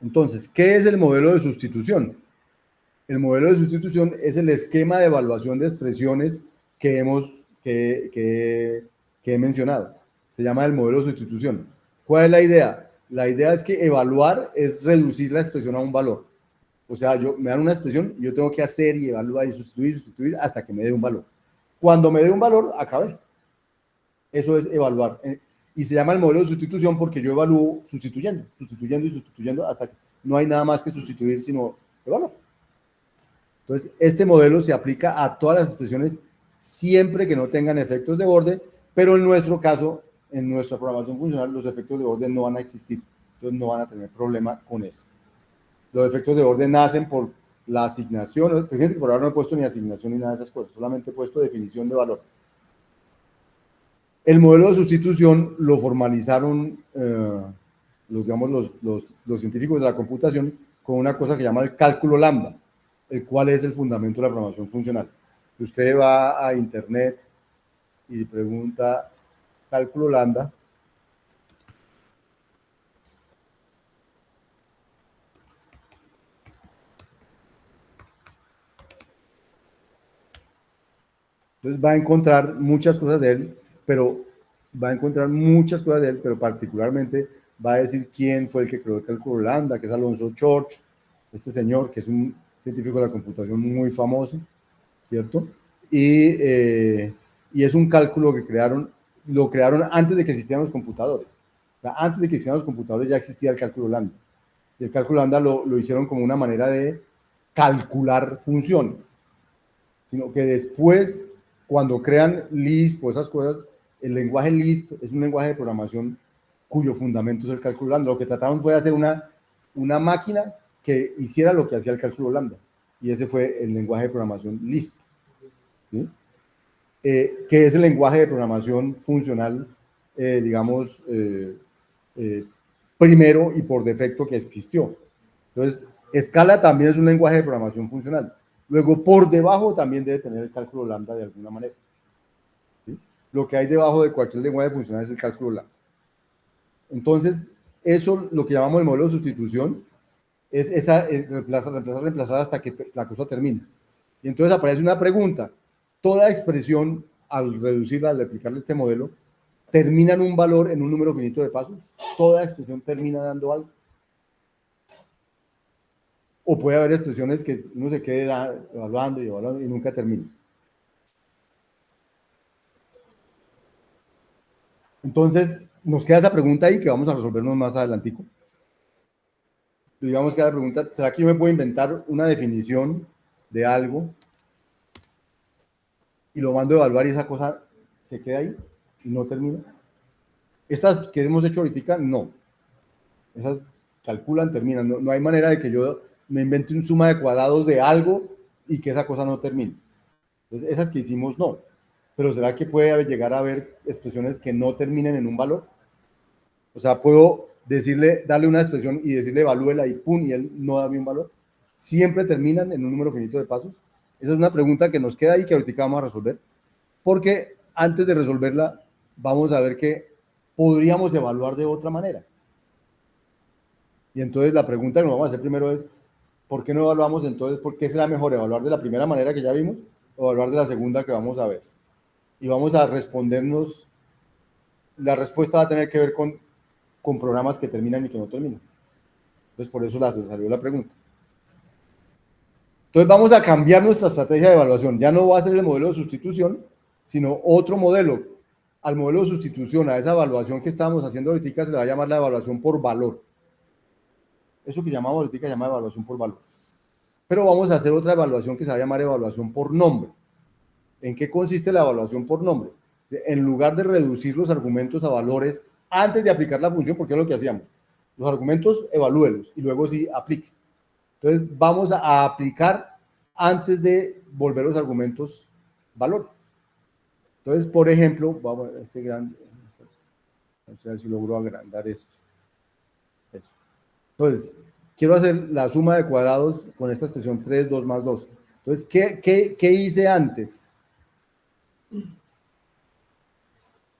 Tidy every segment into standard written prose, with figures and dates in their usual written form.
Entonces, ¿qué es el modelo de sustitución? El modelo de sustitución es el esquema de evaluación de expresiones que he mencionado. Se llama el modelo de sustitución. ¿Cuál es la idea? La idea es que evaluar es reducir la expresión a un valor. O sea, me dan una expresión y yo tengo que hacer y evaluar y sustituir hasta que me dé un valor. Cuando me dé un valor, acabé. Eso es evaluar. Y se llama el modelo de sustitución porque yo evalúo sustituyendo hasta que no hay nada más que sustituir sino evaluar. Entonces, este modelo se aplica a todas las expresiones siempre que no tengan efectos de borde, pero en nuestro caso, en nuestra programación funcional, los efectos de borde no van a existir. Entonces, no van a tener problema con eso. Los efectos de orden nacen por la asignación. Fíjense que por ahora no he puesto ni asignación ni nada de esas cosas, solamente he puesto definición de valores. El modelo de sustitución lo formalizaron los científicos de la computación con una cosa que llama el cálculo lambda, el cual es el fundamento de la programación funcional. Usted va a internet y pregunta cálculo lambda, entonces va a encontrar muchas cosas de él, pero particularmente va a decir quién fue el que creó el cálculo lambda, que es Alonso George, este señor, que es un científico de la computación muy famoso, ¿cierto? Y es un cálculo que lo crearon antes de que existieran los computadores. O sea, antes de que existieran los computadores ya existía el cálculo lambda. Y el cálculo lambda lo hicieron como una manera de calcular funciones, sino que después, cuando crean Lisp o esas cosas, el lenguaje Lisp es un lenguaje de programación cuyo fundamento es el cálculo lambda. Lo que trataron fue de hacer una máquina que hiciera lo que hacía el cálculo lambda. Y ese fue el lenguaje de programación Lisp. ¿Sí? Que es el lenguaje de programación funcional, digamos, primero y por defecto que existió. Entonces, Scala también es un lenguaje de programación funcional. Luego, por debajo también debe tener el cálculo lambda de alguna manera. ¿Sí? Lo que hay debajo de cualquier lenguaje funcional es el cálculo lambda. Entonces, eso, lo que llamamos el modelo de sustitución, es reemplazar hasta que la cosa termine. Y entonces aparece una pregunta. Toda expresión, al reducirla, al aplicarle este modelo, termina en un valor en un número finito de pasos. Toda expresión termina dando algo. O puede haber expresiones que uno se quede evaluando y nunca termina. Entonces, nos queda esa pregunta ahí que vamos a resolvernos más adelantico. Digamos que la pregunta, ¿será que yo me puedo inventar una definición de algo y lo mando a evaluar y esa cosa se queda ahí y no termina? Estas que hemos hecho ahorita, no. Esas calculan, terminan. No hay manera de que yo me invente una suma de cuadrados de algo y que esa cosa no termine. Entonces, esas que hicimos, no. Pero ¿será que puede llegar a haber expresiones que no terminen en un valor? O sea, puedo darle una expresión y decirle evalúela y pum, y él no da un valor. Siempre terminan en un número finito de pasos. Esa es una pregunta que nos queda ahí que ahorita vamos a resolver. Porque antes de resolverla, vamos a ver que podríamos evaluar de otra manera. Y entonces la pregunta que nos vamos a hacer primero es, ¿por qué no evaluamos entonces? ¿Por qué será mejor evaluar de la primera manera que ya vimos o evaluar de la segunda que vamos a ver? Y vamos a respondernos, la respuesta va a tener que ver con programas que terminan y que no terminan. Entonces por eso salió la pregunta. Entonces vamos a cambiar nuestra estrategia de evaluación. Ya no va a ser el modelo de sustitución, sino otro modelo. Al modelo de sustitución, a esa evaluación que estábamos haciendo ahorita, se le va a llamar la evaluación por valor. Eso que llamamos ahorita se llama evaluación por valor. Pero vamos a hacer otra evaluación que se va a llamar evaluación por nombre. ¿En qué consiste la evaluación por nombre? En lugar de reducir los argumentos a valores antes de aplicar la función, porque es lo que hacíamos. Los argumentos, evalúelos y luego sí aplique. Entonces, vamos a aplicar antes de volver los argumentos valores. Entonces, por ejemplo, vamos a este grande. Vamos a ver si logro agrandar esto. Eso. Entonces, quiero hacer la suma de cuadrados con esta expresión 3, 2 más 2. Entonces, ¿qué hice antes?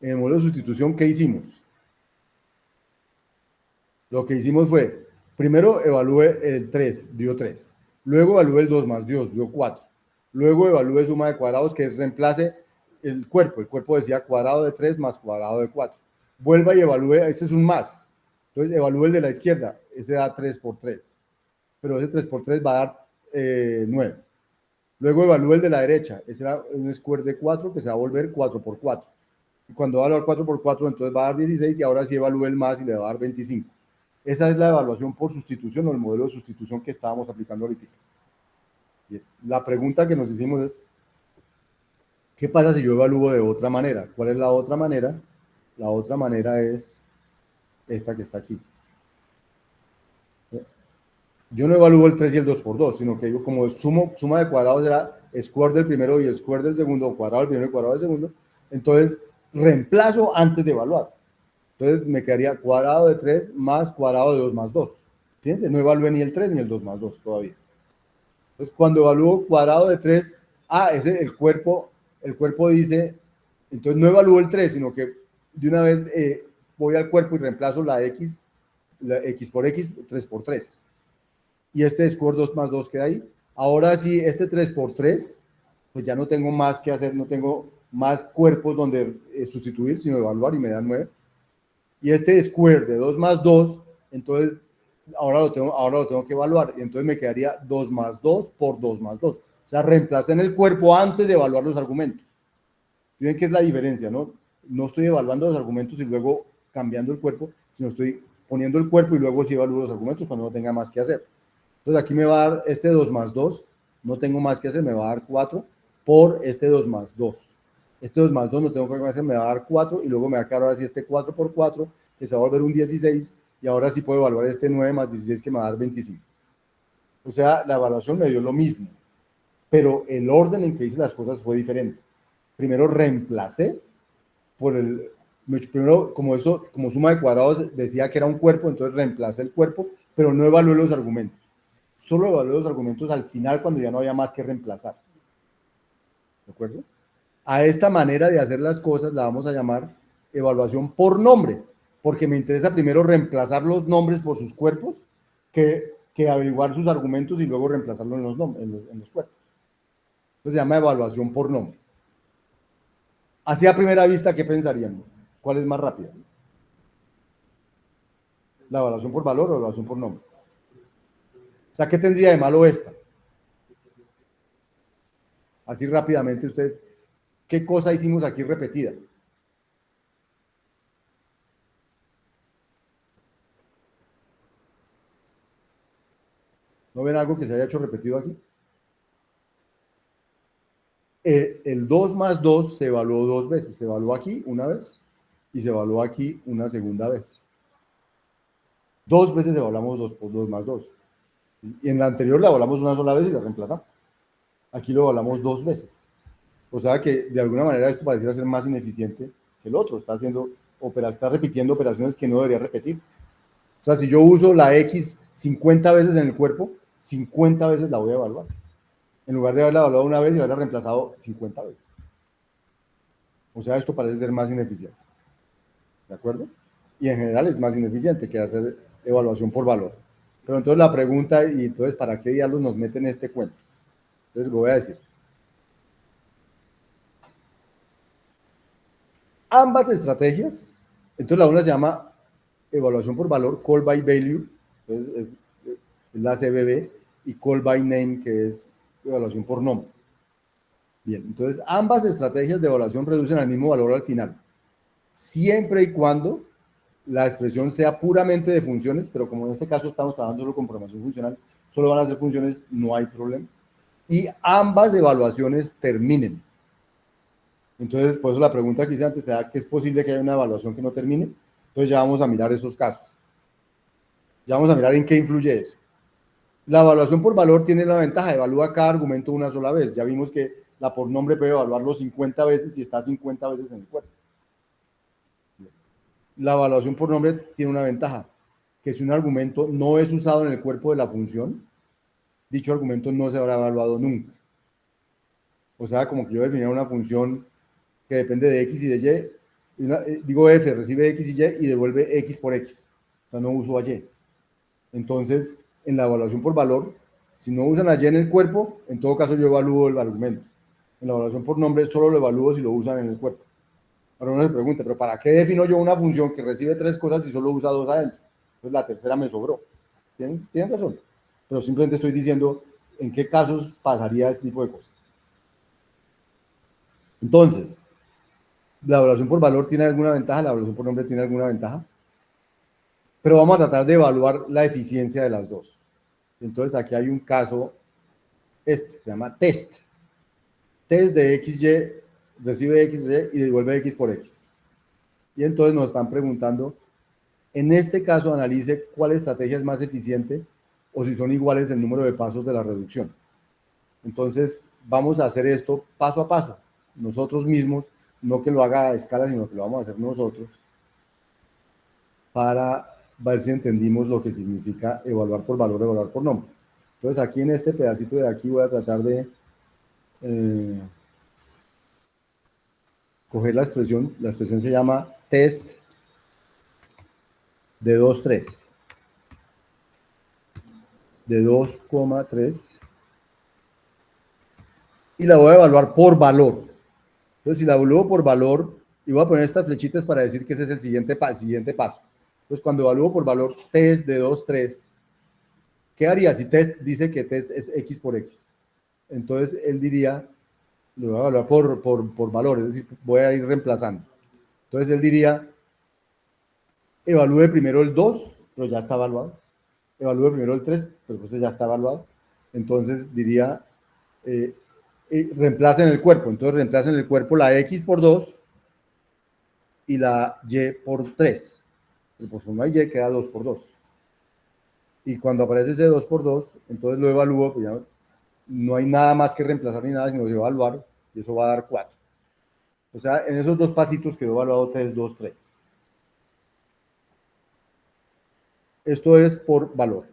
En el modelo de sustitución, ¿qué hicimos? Lo que hicimos fue Primero evalúe el 3, dio 3. Luego evalúe el 2 más Dios, dio 4. Luego evalúe suma de cuadrados, que es reemplace el cuerpo. El cuerpo decía cuadrado de 3 más cuadrado de 4. Vuelva y evalúe, ese es un más. Entonces evalúe el de la izquierda, ese da 3 por 3. Pero ese 3 por 3 va a dar 9. Luego evalúe el de la derecha, ese era un square de 4 que se va a volver 4 por 4. Y cuando va a dar 4 por 4, entonces va a dar 16 y ahora sí evalúe el más y le va a dar 25. Esa es la evaluación por sustitución o el modelo de sustitución que estábamos aplicando ahorita. Bien. La pregunta que nos hicimos es, ¿qué pasa si yo evalúo de otra manera? ¿Cuál es la otra manera? La otra manera es esta que está aquí. Yo no evalúo el 3 y el 2 por 2, sino que yo como suma de cuadrados era square del primero y square del segundo, o cuadrado del primero y cuadrado del segundo, entonces reemplazo antes de evaluar. Entonces me quedaría cuadrado de 3 más cuadrado de 2 más 2. Fíjense, no evalué ni el 3 ni el 2 más 2 todavía. Entonces cuando evalúo cuadrado de 3, ese el cuerpo dice, entonces no evalúo el 3, sino que de una vez voy al cuerpo y reemplazo la x por x, 3 por 3. Y este square 2 más 2 queda ahí. Ahora sí, este 3 por 3, pues ya no tengo más que hacer, no tengo más cuerpos donde sustituir, sino evaluar y me da 9. Y este square de 2 más 2, entonces ahora lo tengo que evaluar. Y entonces me quedaría 2 más 2 por 2 más 2. O sea, reemplacé en el cuerpo antes de evaluar los argumentos. ¿Ven qué es la diferencia? No estoy evaluando los argumentos y luego cambiando el cuerpo, sino estoy poniendo el cuerpo y luego sí evalúo los argumentos cuando no tenga más que hacer. Entonces aquí me va a dar este 2 más 2, no tengo más que hacer, me va a dar 4 por este 2 más 2. Este 2 más 2 no tengo que hacer, me va a dar 4 y luego me va a quedar ahora sí este 4 por 4, que se va a volver un 16 y ahora sí puedo evaluar este 9 más 16 que me va a dar 25. O sea, la evaluación me dio lo mismo, pero el orden en que hice las cosas fue diferente. Primero reemplacé primero como suma de cuadrados decía que era un cuerpo, entonces reemplacé el cuerpo, pero no evalué los argumentos. Solo evalué los argumentos al final cuando ya no había más que reemplazar. ¿De acuerdo? A esta manera de hacer las cosas la vamos a llamar evaluación por nombre, porque me interesa primero reemplazar los nombres por sus cuerpos que averiguar sus argumentos y luego reemplazarlos en los cuerpos. Entonces se llama evaluación por nombre. Así a primera vista, ¿qué pensaríamos? ¿Cuál es más rápida? ¿La evaluación por valor o la evaluación por nombre? O sea, ¿qué tendría de malo esta? Así rápidamente ustedes, ¿qué cosa hicimos aquí repetida? ¿No ven algo que se haya hecho repetido aquí? El 2 más 2 se evaluó 2 veces. Se evaluó aquí una vez y se evaluó aquí una segunda vez. 2 veces evaluamos 2 por 2 más 2. Y en la anterior la evaluamos una sola vez y la reemplazamos. Aquí lo evaluamos 2 veces. O sea que de alguna manera esto pareciera ser más ineficiente que el otro. Está repitiendo operaciones que no debería repetir. O sea, si yo uso la X 50 veces en el cuerpo, 50 veces la voy a evaluar. En lugar de haberla evaluado una vez y haberla reemplazado 50 veces. O sea, esto parece ser más ineficiente. ¿De acuerdo? Y en general es más ineficiente que hacer evaluación por valor. Pero entonces la pregunta, y entonces, ¿para qué diablos nos meten este cuento? Entonces lo voy a decir. Ambas estrategias, entonces la una se llama evaluación por valor, call by value, entonces es la CBB, y call by name, que es evaluación por nombre. Bien, entonces ambas estrategias de evaluación reducen al mismo valor al final, siempre y cuando la expresión sea puramente de funciones, pero como en este caso estamos trabajando solo con programación funcional, solo van a ser funciones, no hay problema. Y ambas evaluaciones terminen. Entonces, por eso la pregunta que hice antes era que es posible que haya una evaluación que no termine. Entonces ya vamos a mirar esos casos. Ya vamos a mirar en qué influye eso. La evaluación por valor tiene la ventaja, evalúa cada argumento una sola vez. Ya vimos que la por nombre puede evaluarlo 50 veces y está 50 veces en el cuerpo. La evaluación por nombre tiene una ventaja, que si un argumento no es usado en el cuerpo de la función, dicho argumento no se habrá evaluado nunca. O sea, como que yo definiera una función que depende de x y de y, digo f, recibe x y y devuelve x por x. O sea, no uso a y. Entonces, en la evaluación por valor, si no usan la Y en el cuerpo, en todo caso yo evalúo el argumento. En la evaluación por nombre solo lo evalúo si lo usan en el cuerpo. Ahora uno se pregunta, ¿pero para qué defino yo una función que recibe 3 cosas y solo usa 2 adentro? Pues la tercera me sobró. ¿Tienen razón? Pero simplemente estoy diciendo en qué casos pasaría este tipo de cosas. Entonces, ¿la evaluación por valor tiene alguna ventaja? ¿La evaluación por nombre tiene alguna ventaja? Pero vamos a tratar de evaluar la eficiencia de las dos. Entonces, aquí hay un caso, se llama test. Test de XY, recibe XY y devuelve X por X. Y entonces nos están preguntando, en este caso, analice cuál estrategia es más eficiente o si son iguales el número de pasos de la reducción. Entonces, vamos a hacer esto paso a paso, nosotros mismos, no que lo haga a escala, sino que lo vamos a hacer nosotros, para ver si entendimos lo que significa evaluar por valor, evaluar por nombre. Entonces, aquí en este pedacito de aquí voy a tratar de coger la expresión se llama test de 2,3, de 2,3, y la voy a evaluar por valor. Entonces, si la evalúo por valor, y voy a poner estas flechitas para decir que ese es el siguiente paso. Entonces, cuando evalúo por valor test de 2,3, ¿qué haría si test dice que test es X por X? Entonces, él diría, lo voy a evaluar por valor, es decir, voy a ir reemplazando. Entonces, él diría, evalúe primero el 2, pero ya está evaluado. Evalúe primero el 3, pero pues ya está evaluado. Entonces, diría, reemplacen el cuerpo. Entonces, reemplacen el cuerpo la X por 2 y la Y por 3. Pues no hay Y, queda 2 por 2. Y cuando aparece ese 2 por 2, entonces lo evalúo, pues ya no hay nada más que reemplazar ni nada, sino que evaluar, y eso va a dar 4. O sea, en esos dos pasitos quedó evaluado test 2, 3. Esto es por valor.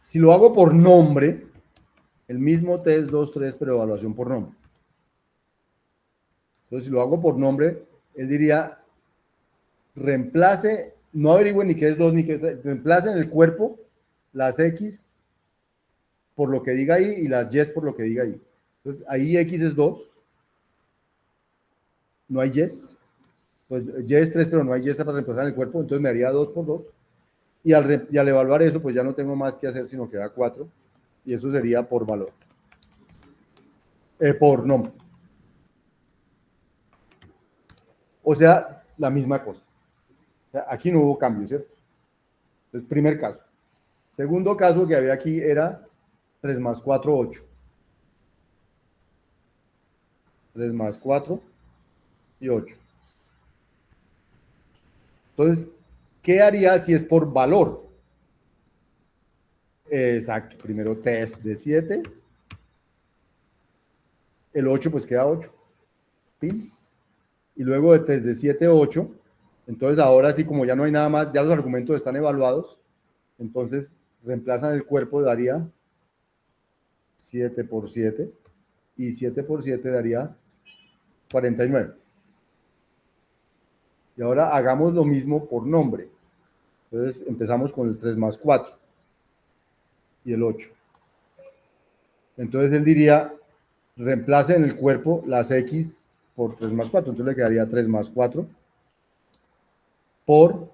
Si lo hago por nombre, el mismo test 2, 3, pero evaluación por nombre. Entonces, si lo hago por nombre, él diría, reemplace, no averigüe ni qué es 2 ni qué es, reemplace en el cuerpo las X por lo que diga ahí y las Y por lo que diga ahí. Entonces, ahí X es 2, no hay Y. Pues Y es 3, pero no hay Y para reemplazar en el cuerpo, entonces me haría 2 por 2. Y al evaluar eso, pues ya no tengo más que hacer, sino que da 4. Y eso sería por valor. Por nombre. O sea, la misma cosa. O sea, aquí no hubo cambio, ¿cierto? Entonces, primer caso. Segundo caso que había aquí era 3 más 4, 8. 3 más 4 y 8. Entonces, ¿qué haría si es por valor? Exacto. Primero test de 7. El 8 pues queda 8. ¿Sí? Y luego de test de 7, 8. Entonces ahora sí, como ya no hay nada más, ya los argumentos están evaluados, entonces reemplazan el cuerpo, daría 7 por 7, y 7 por 7 daría 49. Y ahora hagamos lo mismo por nombre. Entonces empezamos con el 3 más 4 y el 8. Entonces él diría, reemplace en el cuerpo las X por 3 más 4. Entonces le quedaría 3 más 4 por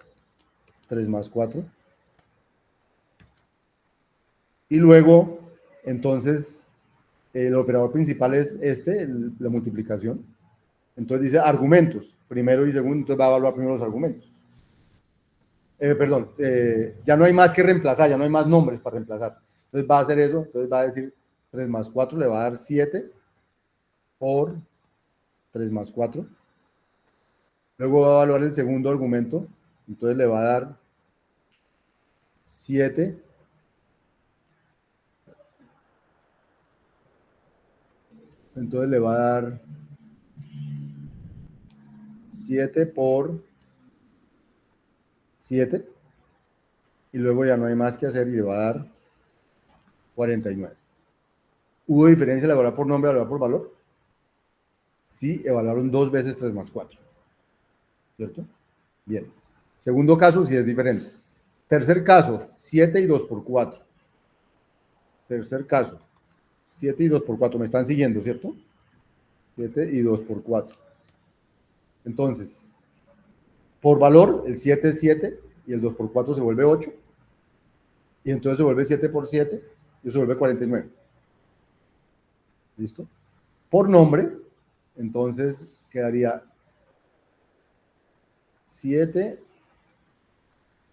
3 más 4. Y luego, entonces, el operador principal es la multiplicación. Entonces dice argumentos, primero y segundo, entonces va a evaluar primero los argumentos. Perdón, ya no hay más que reemplazar, ya no hay más nombres para reemplazar. Entonces va a hacer eso, entonces va a decir 3 más 4 le va a dar 7 por 3 más 4. Luego va a evaluar el segundo argumento, entonces le va a dar 7 entonces le va a dar 7 por 7 y luego ya no hay más que hacer y le va a dar 49. ¿Hubo diferencia la evaluar por nombre y la evaluar por valor? si evaluaron 2 veces 3 más 4. ¿Cierto? Bien. Segundo caso, si es diferente. Tercer caso, 7 y 2 por 4. Tercer caso, 7 y 2 por 4. Me están siguiendo, ¿cierto? 7 y 2 por 4. Entonces, por valor, el 7 es 7 y el 2 por 4 se vuelve 8. Y entonces se vuelve 7 por 7 y se vuelve 49. ¿Listo? Por nombre, entonces quedaría 7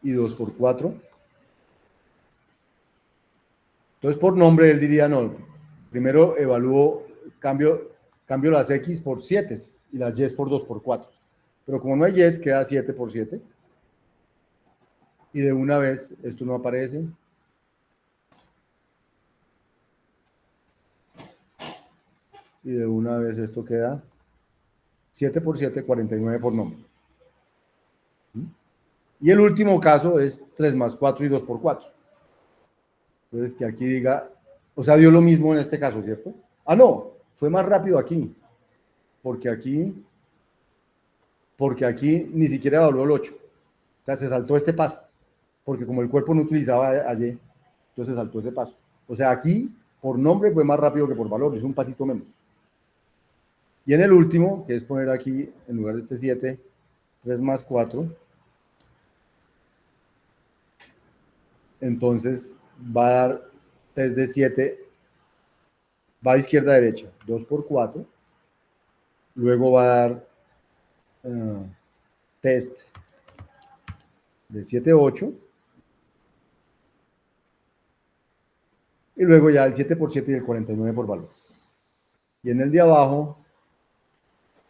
y 2 por 4. Entonces, por nombre, él diría, no, primero evalúo, cambio las X por 7 y las Y por 2 por 4. Pero como no hay Y, queda 7 por 7. Y de una vez, esto no aparece. Y de una vez esto queda 7 por 7, 49 por nombre. Y el último caso es 3 más 4 y 2 por 4. Entonces, que aquí diga, o sea, dio lo mismo en este caso, ¿cierto? Ah, no, fue más rápido aquí, porque aquí ni siquiera evaluó el 8. O sea, se saltó este paso, porque como el cuerpo no utilizaba allí, entonces se saltó ese paso. O sea, aquí, por nombre, fue más rápido que por valor, es un pasito menos. Y en el último, que es poner aquí, en lugar de este 7, 3 más 4, entonces va a dar test de 7, va a izquierda a derecha, 2 por 4, luego va a dar test de 7, 8, y luego ya el 7 por 7 y el 49 por valor. Y en el de abajo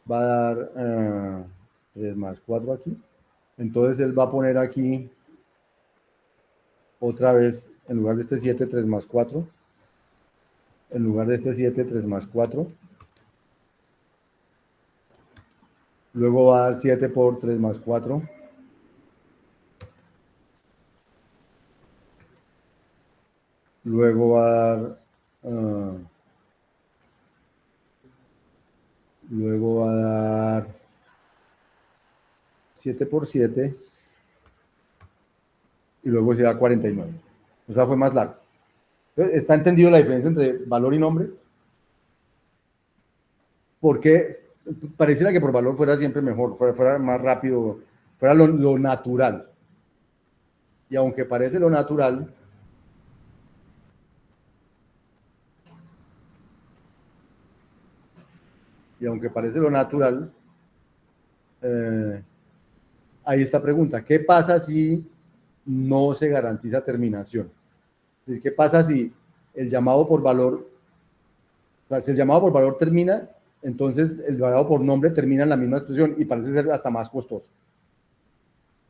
va a dar 3 más 4 aquí. Entonces él va a poner aquí otra vez, en lugar de este 7, 3 más 4. En lugar de este 7, 3 más 4. Luego va a dar 7 por 3 más 4. Luego va a dar... luego va a dar 7 por 7. Y luego se da 49. O sea, fue más largo. ¿Está entendido la diferencia entre valor y nombre? Porque pareciera que por valor fuera siempre mejor, fuera más rápido, fuera lo natural. Y aunque parece lo natural, hay esta pregunta, ¿qué pasa si no se garantiza terminación? ¿Qué pasa si el llamado por valor, o sea, si el llamado por valor termina, entonces el llamado por nombre termina en la misma expresión y parece ser hasta más costoso?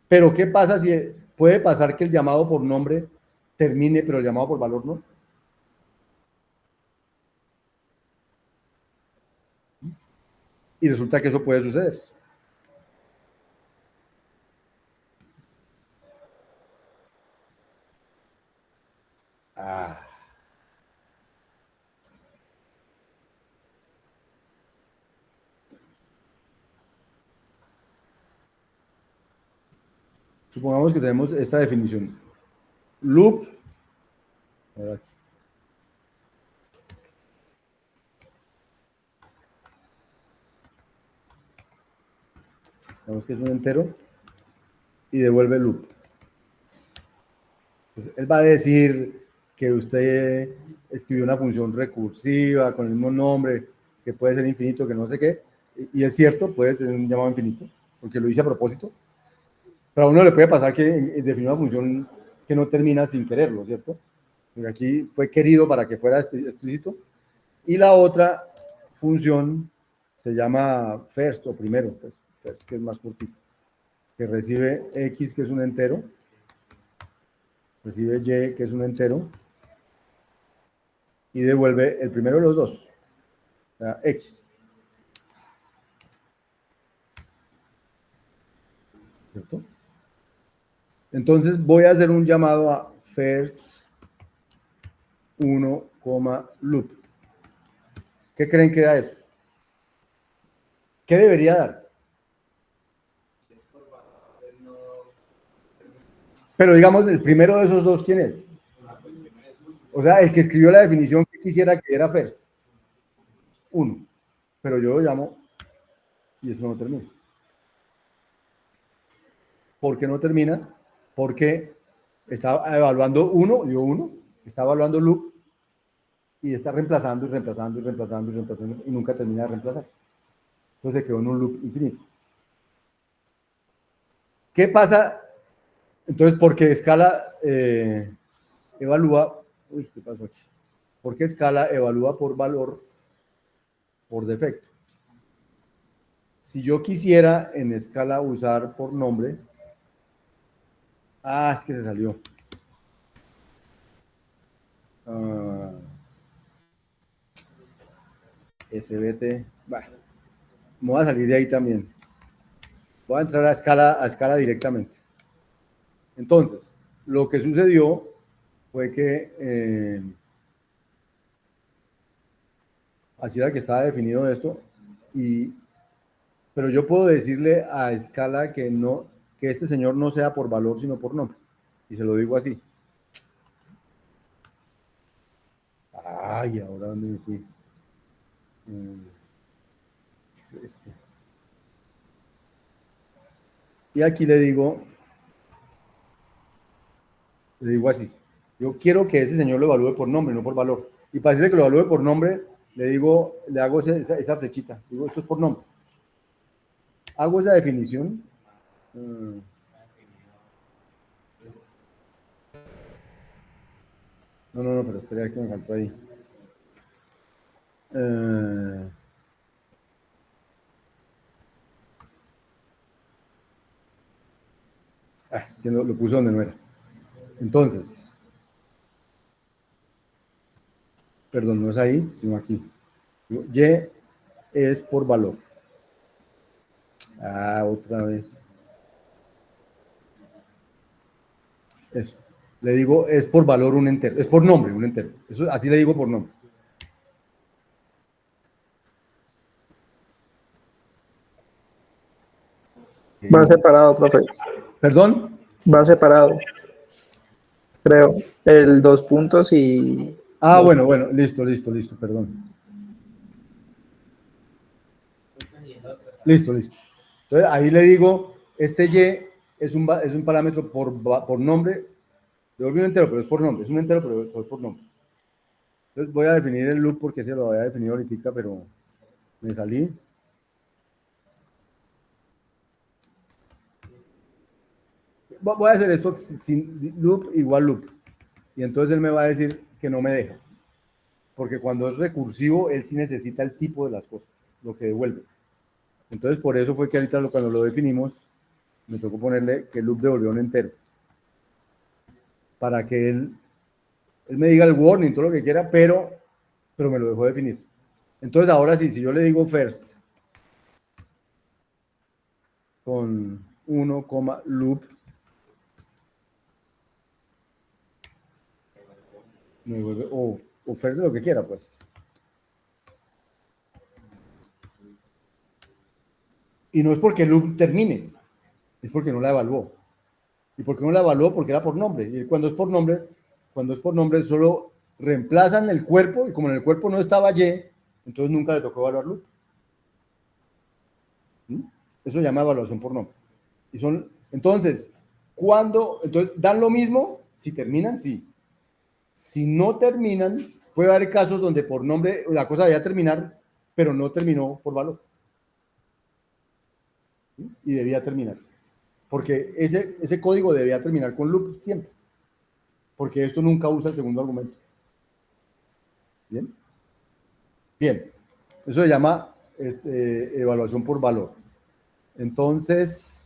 Pero ¿qué pasa si puede pasar que el llamado por nombre termine, pero el llamado por valor no? Y resulta que eso puede suceder. Supongamos que tenemos esta definición. Loop. Digamos que es un entero. Y devuelve loop. Entonces, él va a decir que usted escribió una función recursiva con el mismo nombre, que puede ser infinito, que no sé qué. Y es cierto, puede tener un llamado infinito, porque lo hice a propósito. Pero a uno le puede pasar que definió una función que no termina sin quererlo, ¿cierto? Porque aquí fue querido para que fuera explícito. Y la otra función se llama first o primero, pues, first, que es más cortito, que recibe x, que es un entero, recibe y, que es un entero, y devuelve el primero de los dos, o sea, x. ¿Cierto? Entonces voy a hacer un llamado a first 1, loop. ¿Qué creen que da eso? ¿Qué debería dar? Pero digamos, el primero de esos dos, ¿quién es? O sea, el que escribió la definición que quisiera que era first. Uno. Pero yo lo llamo y eso no termina. ¿Por qué no termina? Porque está evaluando uno, dio uno, está evaluando loop y está reemplazando y reemplazando y reemplazando y reemplazando y nunca termina de reemplazar. Entonces se quedó en un loop infinito. ¿Qué pasa? Entonces, porque escala evalúa, uy, ¿qué pasó aquí? Porque escala evalúa por valor, por defecto. Si yo quisiera en escala usar por nombre, es que se salió. SBT, bueno, me voy a salir de ahí también. Voy a entrar a escala directamente. Entonces, lo que sucedió fue que así era que estaba definido esto, pero yo puedo decirle a escala que no, que este señor no sea por valor, sino por nombre. Y se lo digo así. Ay, ahora dónde me fui. Y aquí le digo así. Yo quiero que ese señor lo evalúe por nombre, no por valor. Y para decirle que lo evalúe por nombre, le digo, le hago esa flechita. Digo, esto es por nombre. Hago esa definición. No, pero espera que me faltó ahí. Que lo puse donde no era. Entonces, perdón, no es ahí, sino aquí. Y es por valor. Otra vez. Eso. Le digo, es por valor un entero. Es por nombre un entero. Eso, así le digo por nombre. Va separado, profe. ¿Perdón? Va separado, creo. El dos puntos y... Bueno, listo, perdón. Listo. Entonces ahí le digo, este Y es un parámetro por nombre. Le volví un entero, pero es por nombre. Es un entero, pero es por nombre. Entonces voy a definir el loop porque se lo había definido ahorita, pero me salí. Voy a hacer esto sin loop igual loop. Y entonces él me va a decir que no me deja. Porque cuando es recursivo, él sí necesita el tipo de las cosas, lo que devuelve. Entonces por eso fue que ahorita cuando lo definimos, me tocó ponerle que el loop devolvió un entero. Para que él me diga el warning, todo lo que quiera, pero me lo dejó definir. Entonces ahora sí, si yo le digo first con 1, loop, me devuelve, o first de lo que quiera, pues. Y no es porque el loop termine, es porque no la evaluó. ¿Y por qué no la evaluó? Porque era por nombre. Y cuando es por nombre, solo reemplazan el cuerpo, y como en el cuerpo no estaba Y, entonces nunca le tocó evaluar loop. Eso se llama evaluación por nombre. Entonces, entonces dan lo mismo, si terminan, sí. Si no terminan, puede haber casos donde por nombre la cosa debía terminar, pero no terminó por valor. ¿Sí? Y debía terminar. Porque ese código debía terminar con loop siempre. Porque esto nunca usa el segundo argumento. ¿Bien? Bien. Eso se llama evaluación por valor. Entonces,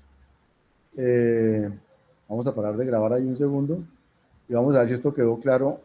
vamos a parar de grabar ahí un segundo y vamos a ver si esto quedó claro.